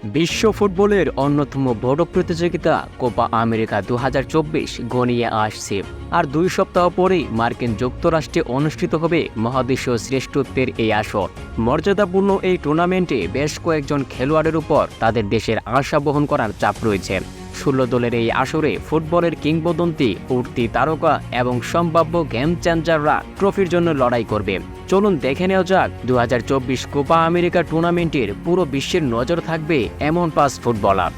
বিশ্ব ফুটবলের অন্যতম বড় প্রতিযোগিতা কোপা আমেরিকা 2024 ঘনিয়ে আসছে। আর 2 সপ্তাহ পরেই মার্কিন যুক্তরাষ্ট্রে অনুষ্ঠিত হবে মহাদেশীয় শ্রেষ্ঠত্বের এই আসর। মর্যাদাপূর্ণ এই টুর্নামেন্টে বেশ কয়েকজন খেলোয়াড়ের উপর তাদের দেশের আশা বহন করার চাপ রয়েছে। 16 দলের এই আসরে ফুটবলের কিংবদন্তি, উঠতি তারকা এবং সম্ভাব্য গেম চেঞ্জাররা ট্রফির জন্য লড়াই করবে। চলুন দেখে নেওয়া যাক 2024 কোপা আমেরিকা টুর্নামেন্টের পুরো বিশ্বের নজর থাকবে এমন 5 ফুটবলার।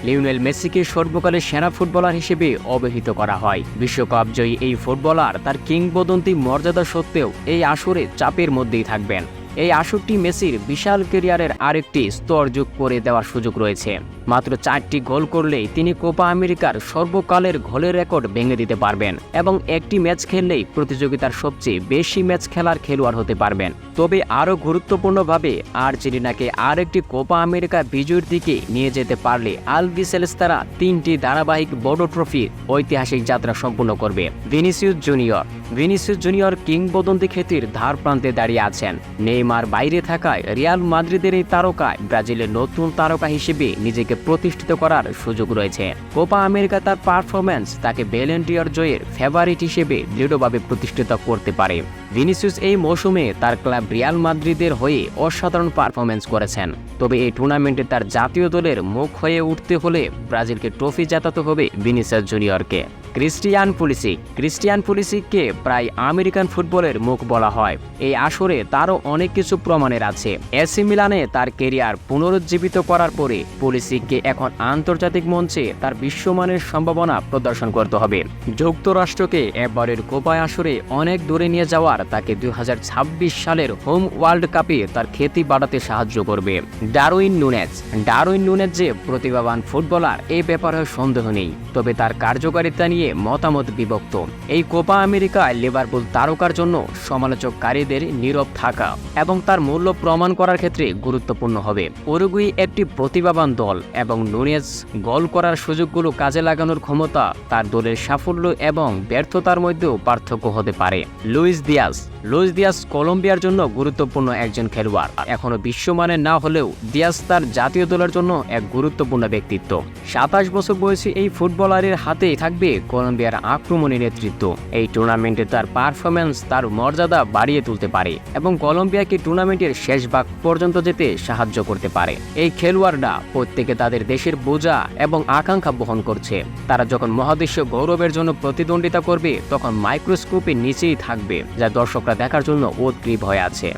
লিওনেল মেসিকে সর্বকালের সেরা ফুটবলার হিসেবে অভিহিত করা হয়। বিশ্বকাপ জয়ী এই ফুটবলার তার কিংবদন্তি মর্যাদা সত্ত্বেও এই আসরে চাপের মধ্যেই থাকবেন। এই আসরটি মেসির বিশাল ক্যারিয়ারের আরেকটি স্তর যোগ করে দেওয়ার সুযোগ রয়েছে। মাত্র 4টি গোল করলেই তিনি কোপা আমেরিকার সর্বকালের গোলের রেকর্ড ভেঙে দিতে পারবেন এবং একটি ম্যাচ খেললেই প্রতিযোগিতার সবচেয়ে বেশি ম্যাচ খেলার খেলোয়াড় হতে পারবেন। তবে আরও গুরুত্বপূর্ণভাবে আর্জেন্টিনাকে আরেকটি কোপা আমেরিকা বিজয়ের দিকে নিয়ে যেতে পারলে আলবিসেলেস্তারা 3টি ধারাবাহিক বড় ট্রফির ঐতিহাসিক যাত্রা সম্পূর্ণ করবে। ভিনিসিয়াস জুনিয়র কিংবদন্তি খ্যাতির ধার প্রান্তে দাঁড়িয়ে আছেন। নেইমার বাইরে থাকায় রিয়াল মাদ্রিদের এই তারকায় ব্রাজিলের নতুন তারকা হিসেবে নিজেকে প্রতিষ্ঠিত করার সুযোগ রয়েছে। কোপা আমেরিকা তার পারফরম্যান্স তাকে ব্যালন ডি'অর জয়ের ফেভারিট হিসেবে দৃঢ়ভাবে প্রতিষ্ঠিত করতে পারে। ভিনিসিয়াস এই মৌসুমে তার ক্লাব রিয়াল মাদ্রিদের হয়ে অসাধারণ পারফরম্যান্স করেছেন। তবে এই টুর্নামেন্টে তার জাতীয় দলের মুখ হয়ে উঠতে হলে ব্রাজিলকে ট্রফি জেতাতে হবে ভিনিসিয়াস জুনিয়রকে। ক্রিস্টিয়ান পুলিসিককে প্রায় আমেরিকান ফুটবলের মুখ বলা হয়। এই আসরে তারও অনেক কিছু প্রমাণের আছে। এসি মিলানে তার ক্যারিয়ার পুনরুজ্জীবিত করার পরে পুলিসিককে এখন আন্তর্জাতিক মঞ্চে তার বিশ্বমানের সম্ভাবনা প্রদর্শন করতে হবে। যুক্তরাষ্ট্রকে এবারের কোপা আসরে অনেক দূরে নিয়ে যাওয়ার তাকে 2026 সালের হোম ওয়ার্ল্ড কাপে তার খ্যাতি বাড়াতে সাহায্য করবে। ডারউইন নুনেজ যে প্রতিভাবান ফুটবলার এ ব্যাপারে সন্দেহ নেই, তবে তার কার্যকারিতা নিয়ে মতামত বিভক্ত। এই কোপা আমেরিকায় লিভারপুল তারকার জন্য সমালোচককারীদের নীরব থাকা এবং তার মূল্য প্রমাণ করার ক্ষেত্রে গুরুত্বপূর্ণ হবে। উরুগুই একটি প্রতিভাবান দল এবং নুনেজ গোল করার সুযোগগুলো কাজে লাগানোর ক্ষমতা তার দলের সাফল্য এবং ব্যর্থতার মধ্যেও পার্থক্য হতে পারে। লুইস দিয়াস কলম্বিয়ার জন্য গুরুত্বপূর্ণ একজন খেলোয়াড়। এখনো বিশ্বমানের না হলেও দিয়াস তার জাতীয় দলের জন্য এক গুরুত্বপূর্ণ ব্যক্তিত্ব। 27 বছর বয়সী এই ফুটবলারের হাতেই থাকবে কলম্বিয়ার আক্রমণী নেতৃত্ব। এই টুর্নামেন্টে তার পারফরম্যান্স তার মর্যাদা বাড়িয়ে তুলতে পারে এবং কলম্বিয়াকে টুর্নামেন্টের শেষ ভাগ পর্যন্ত যেতে সাহায্য করতে পারে। এই খেলোয়াড়রা প্রত্যেকে তাদের দেশের বোঝা এবং আকাঙ্ক্ষা বহন করছে। তারা যখন মহাদেশীয় গৌরবের জন্য প্রতিদ্বন্দ্বিতা করবে তখন মাইক্রোস্কোপের নিচেই থাকবে, যা দর্শকরা দেখার জন্য উদগ্রীব হয়ে আছে।